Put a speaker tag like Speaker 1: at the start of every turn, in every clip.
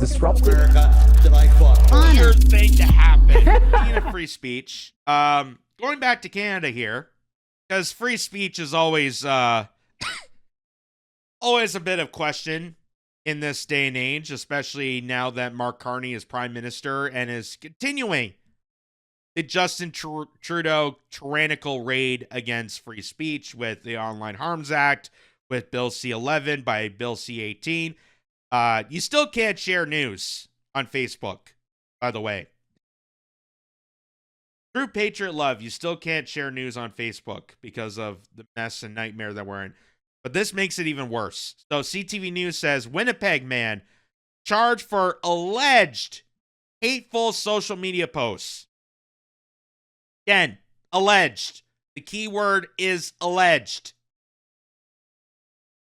Speaker 1: disruptive.
Speaker 2: America that I fought for.
Speaker 3: Weird thing to happen. Speaking of free speech, going back to Canada here, because free speech is always always a bit of question in this day and age, especially now that Mark Carney is prime minister and is continuing the Justin Trudeau tyrannical raid against free speech with the Online Harms Act, with Bill C-11 by Bill C-18. You still can't share news on Facebook, by the way. True Patriot Love, you still can't share news on Facebook because of the mess and nightmare that we're in. But this makes it even worse. So CTV News says, Winnipeg man charged for alleged hateful social media posts. Again, alleged. The key word is alleged.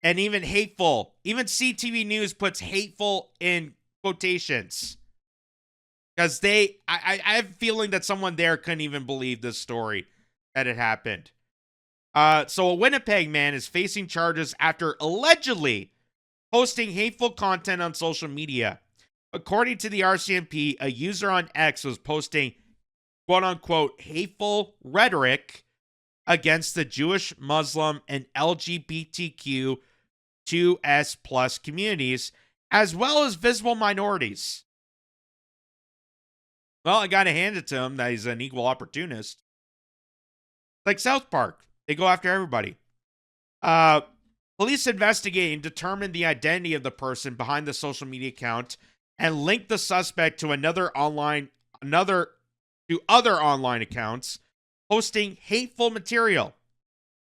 Speaker 3: And even hateful. Even CTV News puts hateful in quotations. Because I have a feeling that someone there couldn't even believe this story that it happened. So a Winnipeg man is facing charges after allegedly posting hateful content on social media. According to the RCMP, a user on X was posting quote-unquote hateful rhetoric against the Jewish, Muslim, and LGBTQ2S plus communities, as well as visible minorities. Well, I gotta hand it to him that he's an equal opportunist. Like South Park. They go after everybody. Police investigating determined the identity of the person behind the social media account and linked the suspect to other online accounts posting hateful material.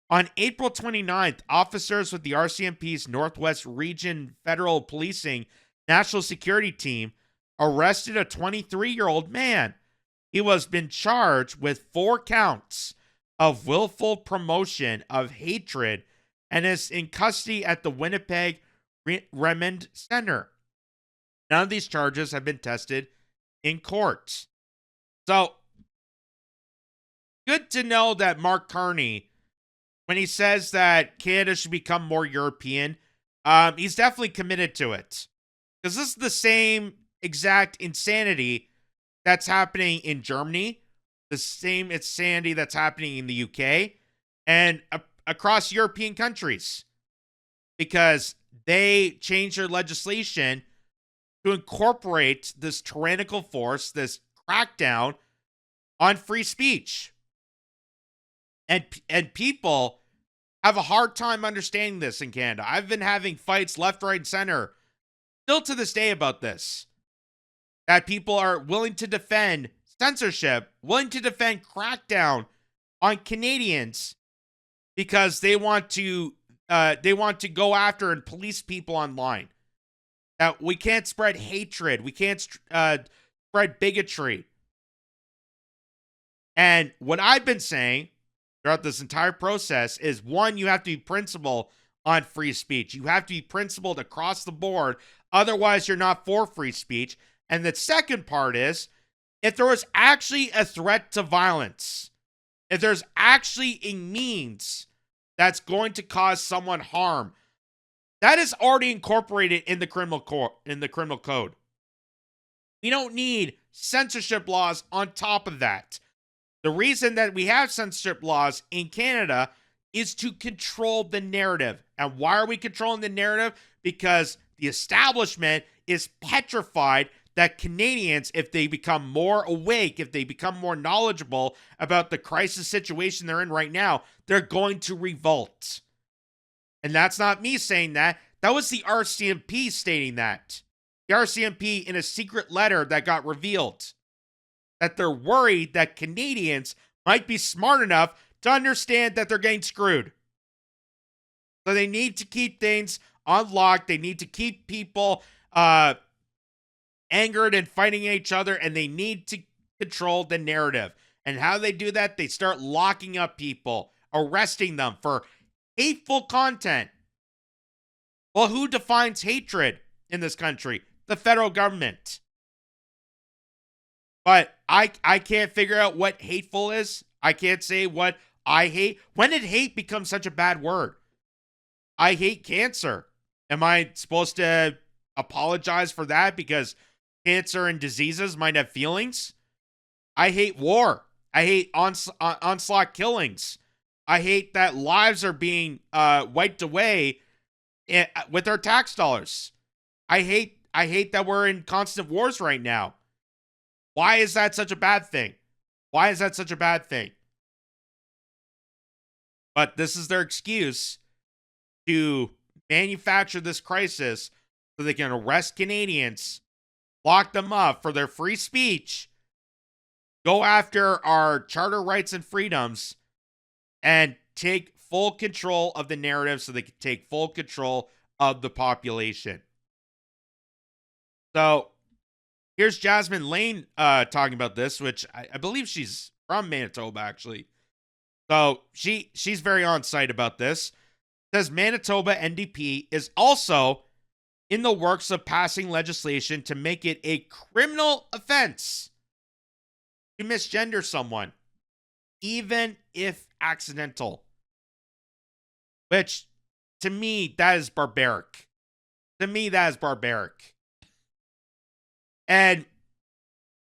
Speaker 3: On April 29th, officers with the RCMP's Northwest Region Federal Policing National Security Team arrested a 23-year-old man. He was been charged with 4 counts of willful promotion of hatred and is in custody at the Winnipeg Remand Center. None of these charges have been tested in court. So, good to know that Mark Carney, when he says that Canada should become more European, he's definitely committed to it. Because this is the same exact insanity that's happening in Germany, the same insanity that's happening in the UK, and across European countries. Because they changed their legislation to incorporate this tyrannical force, this crackdown on free speech. And people have a hard time understanding this in Canada. I've been having fights left, right, and center, still to this day, about this. That people are willing to defend censorship, willing to defend crackdown on Canadians because they want to go after and police people online. That we can't spread hatred, we can't spread bigotry. And what I've been saying throughout this entire process is, one, you have to be principled on free speech. You have to be principled across the board. Otherwise, you're not for free speech. And the second part is, if there was actually a threat to violence, if there's actually a means that's going to cause someone harm, that is already incorporated in the criminal code. We don't need censorship laws on top of that. The reason that we have censorship laws in Canada is to control the narrative. And why are we controlling the narrative? Because the establishment is petrified that Canadians, if they become more awake, if they become more knowledgeable about the crisis situation they're in right now, they're going to revolt. And that's not me saying that. That was the RCMP stating that. The RCMP in a secret letter that got revealed. That they're worried that Canadians might be smart enough to understand that they're getting screwed. So they need to keep things on lock. They need to keep people angered and fighting each other, and they need to control the narrative. And how they do that, they start locking up people, arresting them for hateful content. Well, who defines hatred in this country? The federal government. But I can't figure out what hateful is. I can't say what I hate. When did hate become such a bad word? I hate cancer. Am I supposed to apologize for that because cancer and diseases might have feelings. I hate war. I hate onslaught killings. I hate that lives are being wiped away with our tax dollars. I hate that we're in constant wars right now. Why is that such a bad thing? Why is that such a bad thing? But this is their excuse to manufacture this crisis so they can arrest Canadians, lock them up for their free speech, go after our charter rights and freedoms, and take full control of the narrative so they can take full control of the population. So here's Jasmine Lane talking about this, which I believe she's from Manitoba, actually. So she's very on site about this. Says Manitoba NDP is also in the works of passing legislation to make it a criminal offense to misgender someone, even if accidental. Which, to me, that is barbaric. To me, that is barbaric. And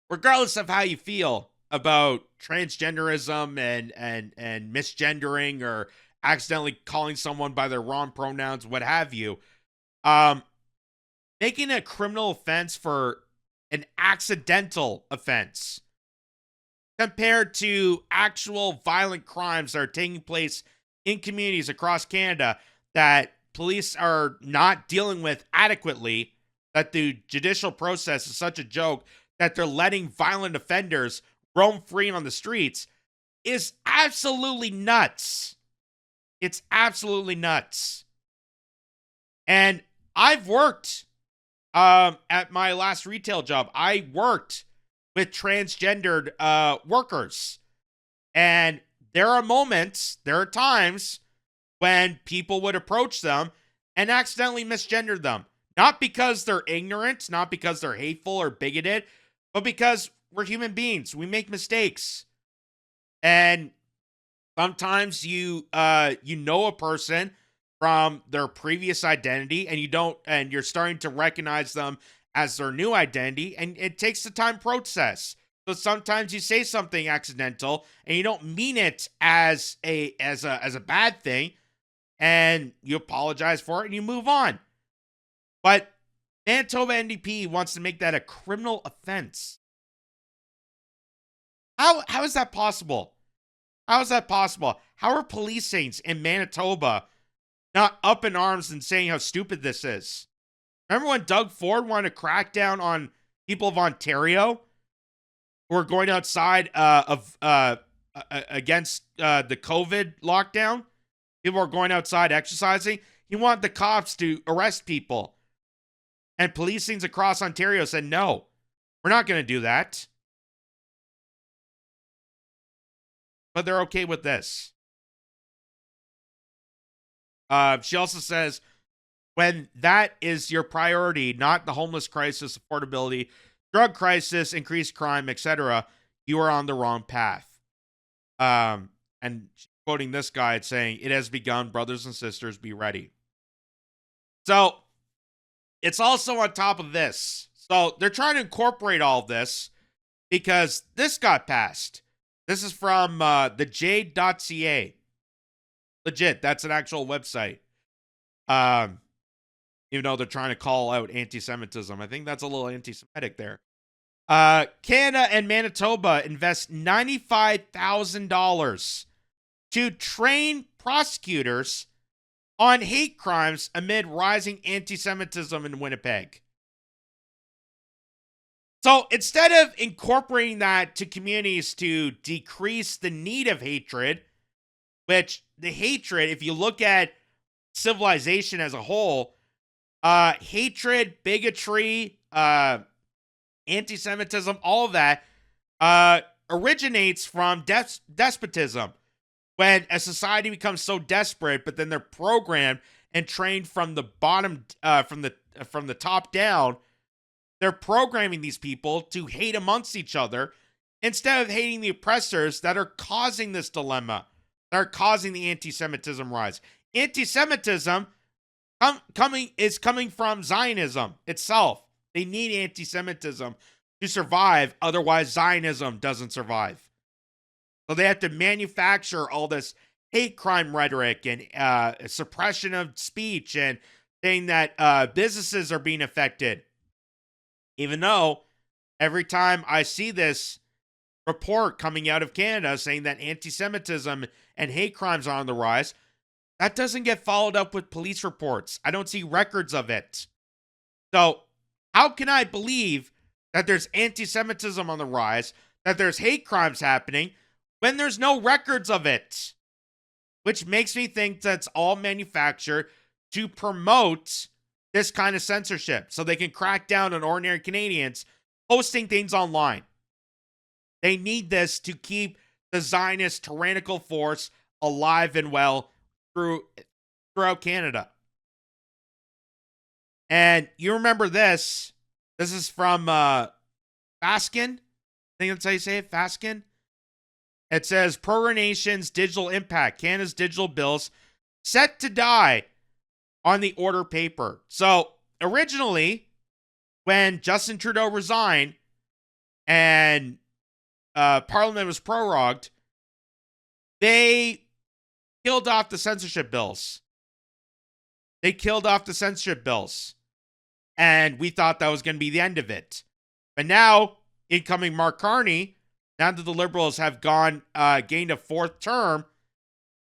Speaker 3: regardless of how you feel about transgenderism and misgendering or accidentally calling someone by their wrong pronouns, what have you, making a criminal offense for an accidental offense compared to actual violent crimes that are taking place in communities across Canada that police are not dealing with adequately, that the judicial process is such a joke that they're letting violent offenders roam free on the streets, is absolutely nuts. It's absolutely nuts. And I've worked at my last retail job. I worked with transgendered workers. And there are moments, there are times when people would approach them and accidentally misgender them. Not because they're ignorant, not because they're hateful or bigoted, but because we're human beings. We make mistakes. And sometimes you know a person from their previous identity and you're starting to recognize them as their new identity, and it takes the time process. So sometimes you say something accidental and you don't mean it as a bad thing, and you apologize for it and you move on. But Manitoba NDP wants to make that a criminal offense. How is that possible? How is that possible? How are police saints in Manitoba not up in arms and saying how stupid this is? Remember when Doug Ford wanted to crack down on people of Ontario who were going outside against the COVID lockdown? People were going outside exercising. He wanted the cops to arrest people. And policings across Ontario said, no, we're not going to do that. But they're okay with this. She also says, when that is your priority, not the homeless crisis, affordability, drug crisis, increased crime, etc., you are on the wrong path. And she's quoting this guy saying, it has begun, brothers and sisters, be ready. So it's also on top of this. So they're trying to incorporate all of this because this got passed. This is from the jade.ca. Legit, that's an actual website. Even though they're trying to call out anti-Semitism. I think that's a little anti-Semitic there. Canada and Manitoba invest $95,000 to train prosecutors on hate crimes amid rising anti-Semitism in Winnipeg. So instead of incorporating that to communities to decrease the need of hatred, which the hatred, if you look at civilization as a whole, hatred, bigotry, anti-Semitism, all of that originates from despotism. When a society becomes so desperate, but then they're programmed and trained from the bottom, from the top down, they're programming these people to hate amongst each other instead of hating the oppressors that are causing this dilemma, that are causing the anti-Semitism rise. Anti-Semitism coming from Zionism itself. They need anti-Semitism to survive, otherwise Zionism doesn't survive. So they have to manufacture all this hate crime rhetoric and suppression of speech and saying that businesses are being affected. Even though every time I see this report coming out of Canada saying that anti-Semitism and hate crimes are on the rise, that doesn't get followed up with police reports. I don't see records of it. So how can I believe that there's anti-Semitism on the rise, that there's hate crimes happening, when there's no records of it? Which makes me think that's all manufactured to promote this kind of censorship so they can crack down on ordinary Canadians posting things online. They need this to keep the Zionist tyrannical force alive and well throughout Canada. And you remember this. This is from Faskin. I think that's how you say it, Faskin. It says, Pro-Nation's digital impact. Canada's digital bills set to die on the order paper. So, originally, when Justin Trudeau resigned and Parliament was prorogued, they killed off the censorship bills. And we thought that was going to be the end of it. But now, incoming Mark Carney, now that the Liberals have gained a fourth term,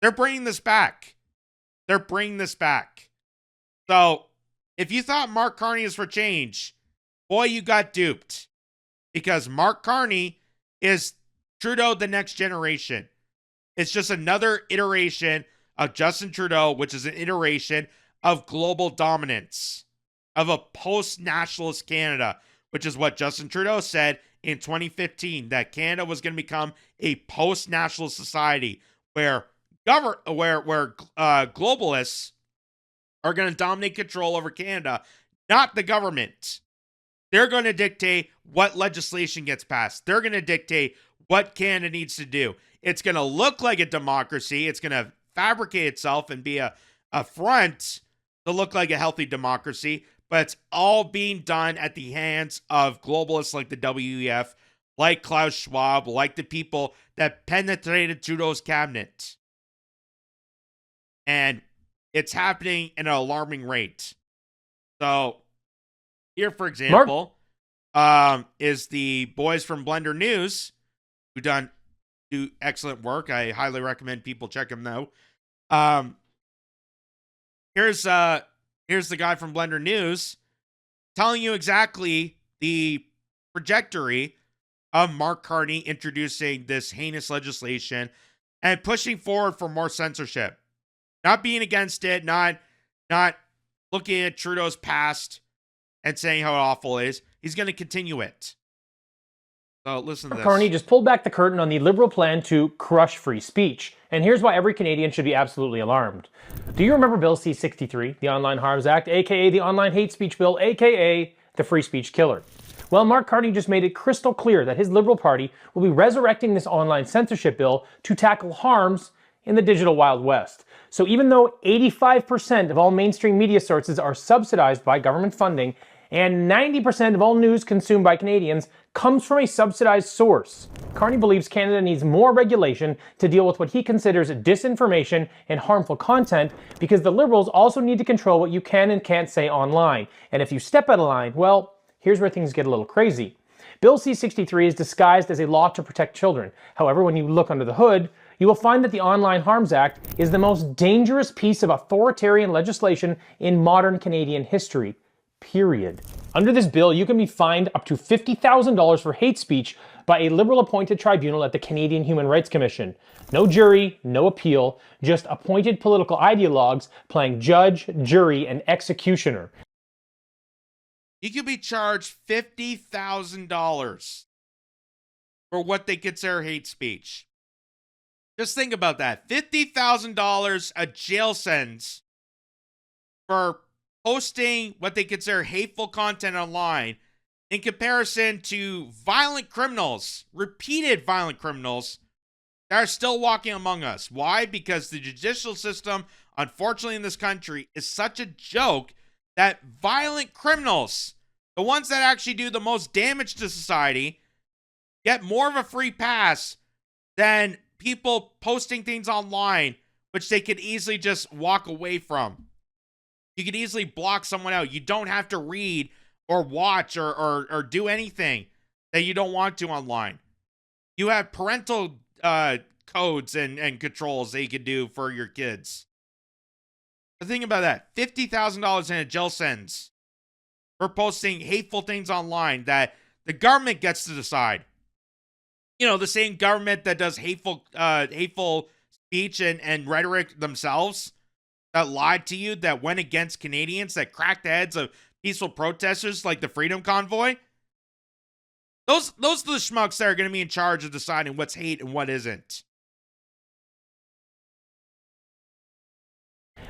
Speaker 3: they're bringing this back. So, if you thought Mark Carney is for change, boy, you got duped. Because Mark Carney is Trudeau the next generation. It's just another iteration of Justin Trudeau, which is an iteration of global dominance, of a post-nationalist Canada, which is what Justin Trudeau said in 2015, that Canada was going to become a post-nationalist society where globalists are going to dominate control over Canada, not the government. They're going to dictate what legislation gets passed. They're going to dictate what Canada needs to do. It's going to look like a democracy. It's going to fabricate itself and be a front to look like a healthy democracy, but it's all being done at the hands of globalists like the WEF, like Klaus Schwab, like the people that penetrated Trudeau's cabinet. And it's happening at an alarming rate. So, here, for example, is the boys from Blender News, who do excellent work. I highly recommend people check them out. Here's the guy from Blender News telling you exactly the trajectory of Mark Carney introducing this heinous legislation and pushing forward for more censorship. Not being against it, not looking at Trudeau's past and saying how awful it is. He's going to continue it. So listen to this.
Speaker 1: Carney just pulled back the curtain on the Liberal plan to crush free speech. And here's why every Canadian should be absolutely alarmed. Do you remember Bill C-63, the Online Harms Act, aka the Online Hate Speech Bill, aka the Free Speech Killer? Well, Mark Carney just made it crystal clear that his Liberal Party will be resurrecting this online censorship bill to tackle harms in the digital Wild West. So even though 85% of all mainstream media sources are subsidized by government funding, and 90% of all news consumed by Canadians comes from a subsidized source, Carney believes Canada needs more regulation to deal with what he considers disinformation and harmful content, because the Liberals also need to control what you can and can't say online. And if you step out of line, well, here's where things get a little crazy. Bill C-63 is disguised as a law to protect children. However, when you look under the hood, you will find that the Online Harms Act is the most dangerous piece of authoritarian legislation in modern Canadian history. Period. Under this bill, you can be fined up to $50,000 for hate speech by a Liberal-appointed tribunal at the Canadian Human Rights Commission. No jury, no appeal, just appointed political ideologues playing judge, jury, and executioner.
Speaker 3: You could be charged $50,000 for what they consider hate speech. Just think about that. $50,000 a jail sentence for posting what they consider hateful content online in comparison to violent criminals, repeated violent criminals that are still walking among us. Why? Because the judicial system unfortunately, in this country is such a joke that violent criminals, the ones that actually do the most damage to society, get more of a free pass than people posting things online, which they could easily just walk away from. You could easily block someone out. You don't have to read or watch or do anything that you don't want to online. You have parental codes and controls that you can do for your kids. The thing about that, $50,000 in a jail sentence for posting hateful things online that the government gets to decide. You know, the same government that does hateful speech and rhetoric themselves, that lied to you, that went against Canadians, that cracked the heads of peaceful protesters like the Freedom Convoy. Those are the schmucks that are going to be in charge of deciding what's hate and what isn't.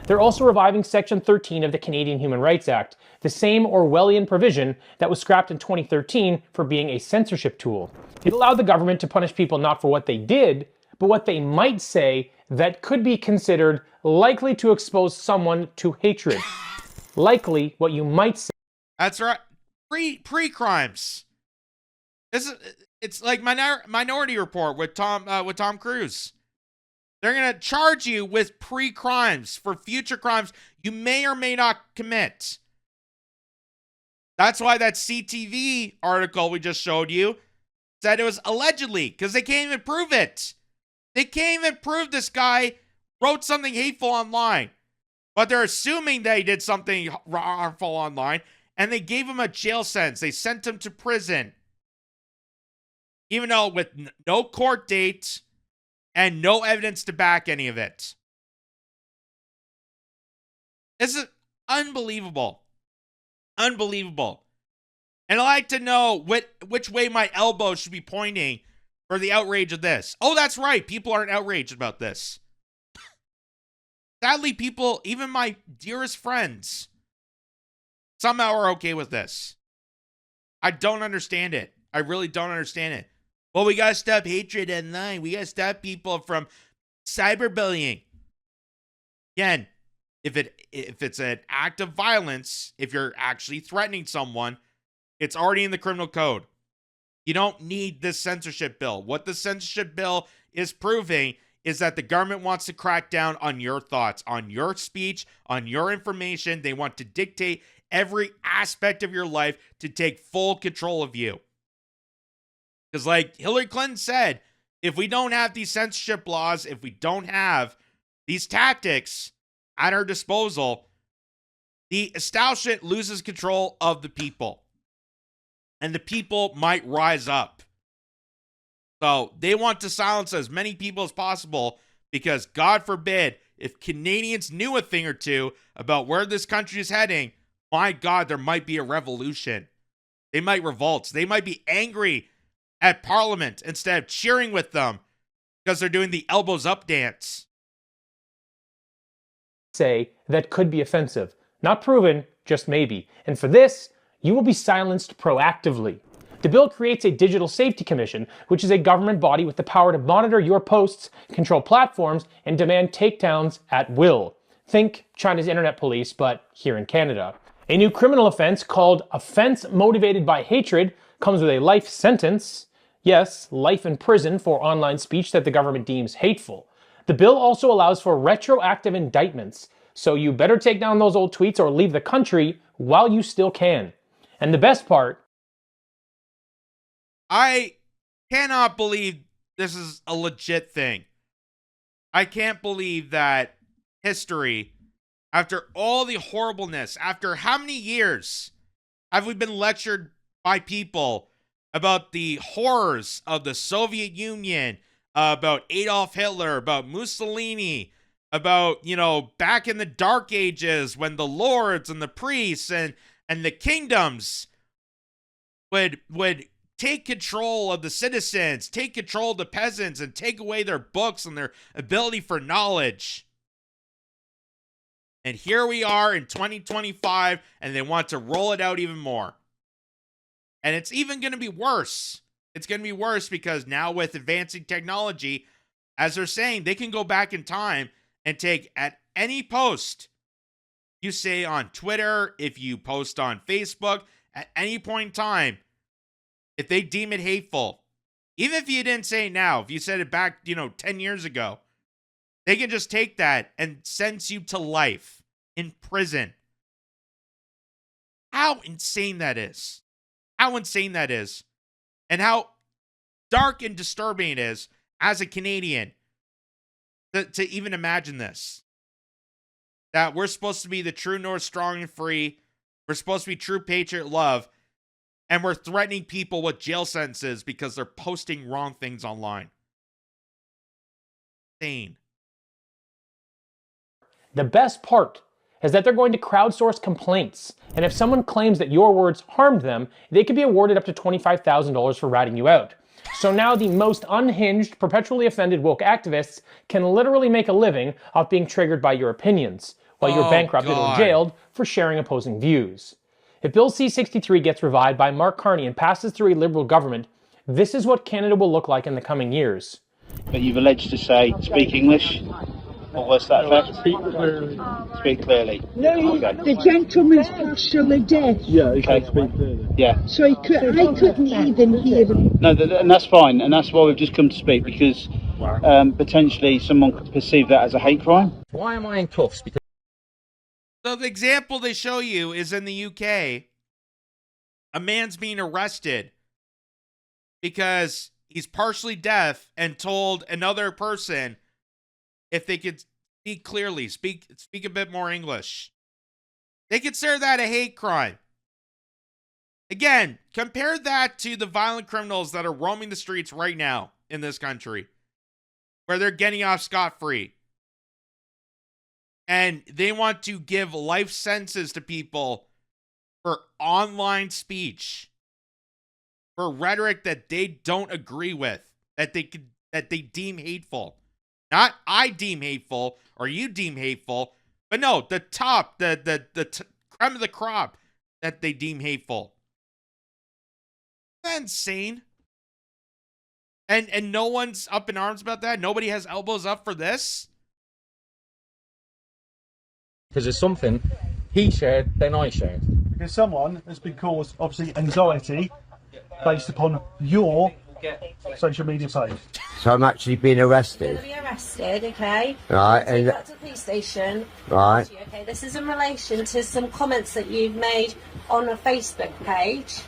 Speaker 1: They're also reviving Section 13 of the Canadian Human Rights Act, the same Orwellian provision that was scrapped in 2013 for being a censorship tool. It allowed the government to punish people not for what they did, but what they might say that could be considered likely to expose someone to hatred. Likely what you might say.
Speaker 3: That's right. Pre-crimes. It's like Minority Report with Tom Cruise. They're going to charge you with pre-crimes for future crimes you may or may not commit. That's why that CTV article we just showed you said it was allegedly, because they can't even prove it. They can't even prove this guy wrote something hateful online. But they're assuming that he did something harmful online, and they gave him a jail sentence. They sent him to prison. Even though with no court date and no evidence to back any of it. This is unbelievable. Unbelievable. And I'd like to know which way my elbow should be pointing for the outrage of this. Oh, that's right. People aren't outraged about this. Sadly, people, even my dearest friends, somehow are okay with this. I don't understand it. I really don't understand it. Well, we gotta stop hatred online. We gotta stop people from cyberbullying. Again, if it's an act of violence, if you're actually threatening someone, it's already in the criminal code. You don't need this censorship bill. What the censorship bill is proving is that the government wants to crack down on your thoughts, on your speech, on your information. They want to dictate every aspect of your life to take full control of you. Because like Hillary Clinton said, if we don't have these censorship laws, if we don't have these tactics at our disposal, the establishment loses control of the people. And the people might rise up. So they want to silence as many people as possible because, God forbid, if Canadians knew a thing or two about where this country is heading, my God, there might be a revolution. They might revolt. They might be angry at Parliament instead of cheering with them because they're doing the elbows up dance.
Speaker 1: Say that could be offensive. Not proven, just maybe. And for this, you will be silenced proactively. The bill creates a Digital Safety Commission, which is a government body with the power to monitor your posts, control platforms, and demand takedowns at will. Think China's internet police, but here in Canada. A new criminal offense called offense motivated by hatred comes with a life sentence. Yes, life in prison for online speech that the government deems hateful. The bill also allows for retroactive indictments, so you better take down those old tweets or leave the country while you still can. And the best part,
Speaker 3: I cannot believe this is a legit thing. I can't believe that history, after all the horribleness, after how many years have we been lectured by people about the horrors of the Soviet Union, about Adolf Hitler, about Mussolini, about, back in the Dark Ages when the lords and the priests and the kingdoms would take control of the citizens, take control of the peasants, and take away their books and their ability for knowledge. And here we are in 2025, and they want to roll it out even more. And it's even going to be worse. It's going to be worse because now with advancing technology, as they're saying, they can go back in time and take at any post you say on Twitter, if you post on Facebook, at any point in time, if they deem it hateful, even if you didn't say it now, if you said it back, 10 years ago, they can just take that and sentence you to life in prison. How insane that is. How insane that is. And how dark and disturbing it is as a Canadian to even imagine this. That we're supposed to be the true north, strong and free. We're supposed to be true patriot love. And we're threatening people with jail sentences because they're posting wrong things online. Insane.
Speaker 1: The best part is that they're going to crowdsource complaints. And if someone claims that your words harmed them, they could be awarded up to $25,000 for ratting you out. So now the most unhinged, perpetually offended woke activists can literally make a living off being triggered by your opinions, while you're bankrupted or jailed for sharing opposing views. If Bill C-63 gets revived by Mark Carney and passes through a Liberal government, this is what Canada will look like in the coming years.
Speaker 4: But you've alleged to say, speak English? Or was that effect?
Speaker 5: Speak clearly.
Speaker 4: Speak clearly.
Speaker 6: No,
Speaker 4: Okay.
Speaker 6: the gentleman's partially deaf,
Speaker 5: Yeah, he
Speaker 4: Okay.
Speaker 5: can speak clearly.
Speaker 4: Yeah.
Speaker 6: so I couldn't even hear him.
Speaker 4: No, and that's fine, and that's why we've just come to speak, because potentially someone could perceive that as a hate crime.
Speaker 7: Why am I in cuffs? Because
Speaker 3: So the example they show you is in the UK. A man's being arrested because he's partially deaf and told another person if they could speak clearly, speak a bit more English. They consider that a hate crime. Again, compare that to the violent criminals that are roaming the streets right now in this country, where they're getting off scot-free. And they want to give life sentences to people for online speech, for rhetoric that they don't agree with, that they deem hateful. Not I deem hateful or you deem hateful, but no, the creme of the crop that they deem hateful. Isn't that insane? And no one's up in arms about that? Nobody has elbows up for this?
Speaker 7: there's something he shared, then I shared.
Speaker 5: Because someone has been caused, obviously, anxiety based upon your social media page.
Speaker 8: So I'm actually being arrested.
Speaker 9: Be arrested, okay?
Speaker 8: Right,
Speaker 9: Take
Speaker 8: and
Speaker 9: that to the police station.
Speaker 8: right.
Speaker 9: Okay, this is in relation to some comments that you've made on a Facebook page.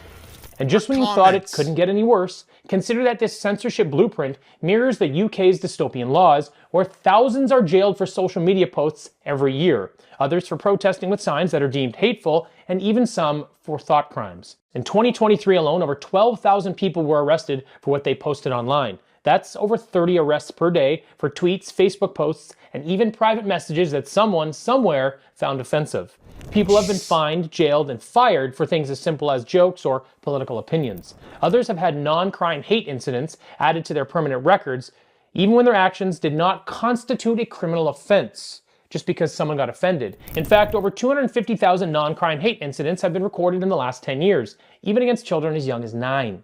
Speaker 1: And just when you thought it couldn't get any worse, consider that this censorship blueprint mirrors the UK's dystopian laws, where thousands are jailed for social media posts every year, others for protesting with signs that are deemed hateful, and even some for thought crimes. In 2023 alone, over 12,000 people were arrested for what they posted online. That's over 30 arrests per day for tweets, Facebook posts, and even private messages that someone, somewhere, found offensive. People have been fined, jailed, and fired for things as simple as jokes or political opinions. Others have had non-crime hate incidents added to their permanent records, even when their actions did not constitute a criminal offense, just because someone got offended. In fact, over 250,000 non-crime hate incidents have been recorded in the last 10 years, even against children as young as 9.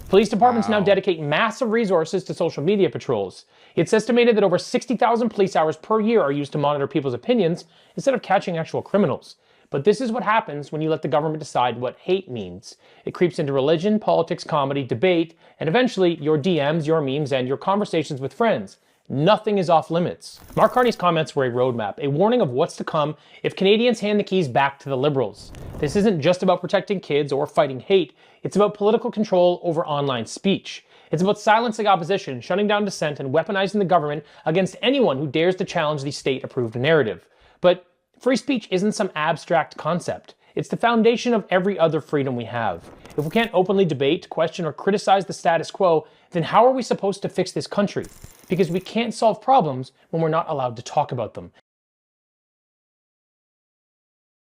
Speaker 1: Police departments now dedicate massive resources to social media patrols. It's estimated that over 60,000 police hours per year are used to monitor people's opinions instead of catching actual criminals. But this is what happens when you let the government decide what hate means. It creeps into religion, politics, comedy, debate, and eventually your DMs, your memes, and your conversations with friends. Nothing is off limits. Mark Carney's comments were a roadmap, a warning of what's to come if Canadians hand the keys back to the Liberals. This isn't just about protecting kids or fighting hate, it's about political control over online speech. It's about silencing opposition, shutting down dissent, and weaponizing the government against anyone who dares to challenge the state-approved narrative. But free speech isn't some abstract concept. It's the foundation of every other freedom we have. If we can't openly debate, question, or criticize the status quo, then how are we supposed to fix this country? Because we can't solve problems when we're not allowed to talk about them.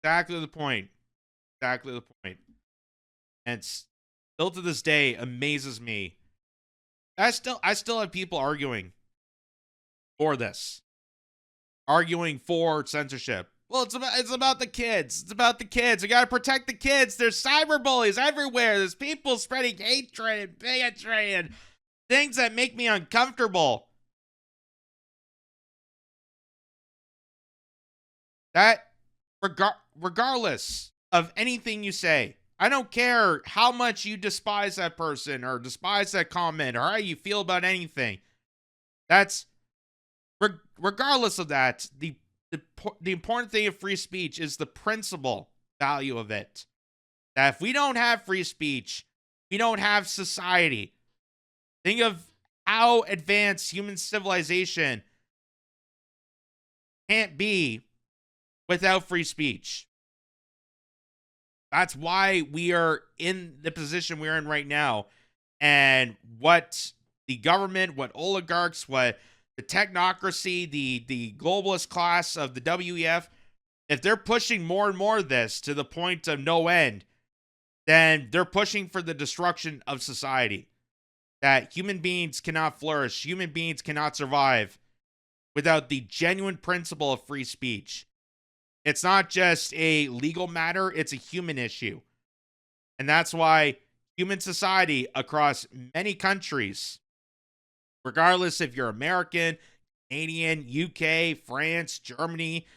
Speaker 3: Exactly the point. Exactly the point. And still to this day amazes me. I still have people arguing for this. Arguing for censorship. Well, it's about the kids. It's about the kids. We gotta protect the kids. There's cyberbullies everywhere. There's people spreading hatred and bigotry and things that make me uncomfortable. that regardless of anything you say, I don't care how much you despise that person or despise that comment or how you feel about anything. That's regardless of that, the important thing of free speech is the principle value of it. That if we don't have free speech, we don't have society. Think of how advanced human civilization can't be without free speech. That's why we are in the position we're in right now. And what the government, what oligarchs, what the technocracy, the globalist class of the WEF, if they're pushing more and more of this to the point of no end, then they're pushing for the destruction of society. That human beings cannot flourish, human beings cannot survive without the genuine principle of free speech. It's not just a legal matter, it's a human issue. And that's why human society across many countries, regardless if you're American, Canadian, UK, France, Germany,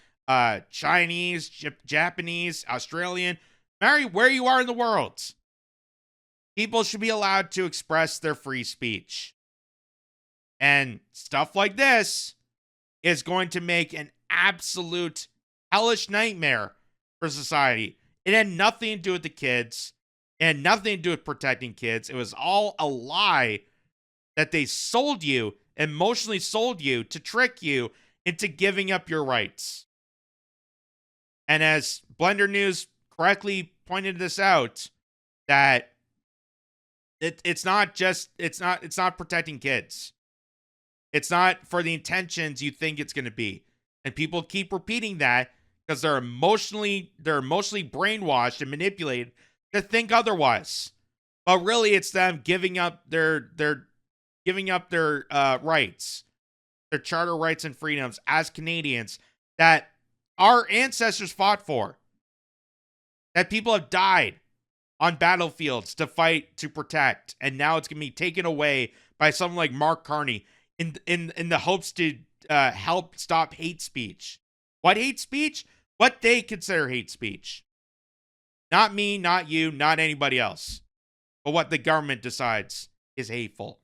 Speaker 3: Chinese, Japanese, Australian, where you are in the world, people should be allowed to express their free speech. And stuff like this is going to make an absolute hellish nightmare for society. It had nothing to do with the kids. It had nothing to do with protecting kids. It was all a lie that they sold you, emotionally sold you to trick you into giving up your rights. And as Blender News correctly pointed this out, that it's not protecting kids. It's not for the intentions you think it's going to be. And people keep repeating that because they're emotionally brainwashed and manipulated to think otherwise. But really it's them giving up their rights, their charter rights and freedoms as Canadians that our ancestors fought for. That people have died on battlefields to fight, to protect, and now it's going to be taken away by someone like Mark Carney in the hopes to help stop hate speech. What hate speech? What they consider hate speech. Not me, not you, not anybody else. But what the government decides is hateful.